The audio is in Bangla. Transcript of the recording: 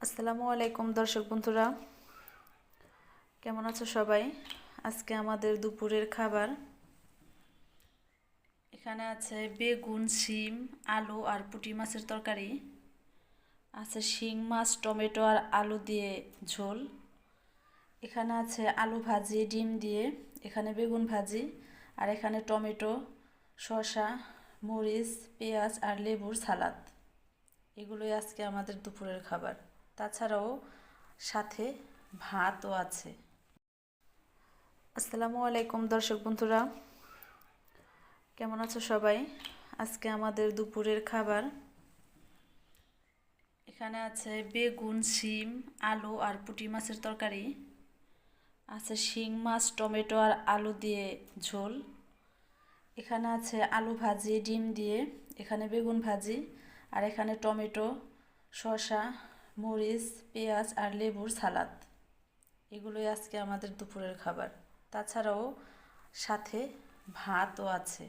আসসালামু আলাইকুম দর্শক বন্ধুরা, কেমন আছো সবাই? আজকে আমাদের দুপুরের খাবার এখানে আছে বেগুন, শিম, আলু আর পুঁটি মাছের তরকারি আছে, শিং মাছ, টমেটো আর আলু দিয়ে ঝোল। এখানে আছে আলু ভাজি ডিম দিয়ে, এখানে বেগুন ভাজি, আর এখানে টমেটো, শসা, মরিচ, পেঁয়াজ আর লেবুর সালাদ। এগুলোই আজকে আমাদের দুপুরের খাবার। তাছাড়াও সাথে ভাতও আছে। আসসালামু আলাইকুম দর্শক বন্ধুরা, কেমন আছো সবাই? আজকে আমাদের দুপুরের খাবার এখানে আছে বেগুন, শিম, আলু আর পুঁটি মাছের তরকারি আছে, শিং মাছ, টমেটো আর আলু দিয়ে ঝোল। এখানে আছে আলু ভাজি ডিম দিয়ে, এখানে বেগুন ভাজি, আর এখানে টমেটো, শসা, মরিচ, পেঁয়াজ আর লেবুর সালাদ। এগুলোই আজকে আমাদের দুপুরের খাবার। তাছাড়াও সাথে ভাতও আছে।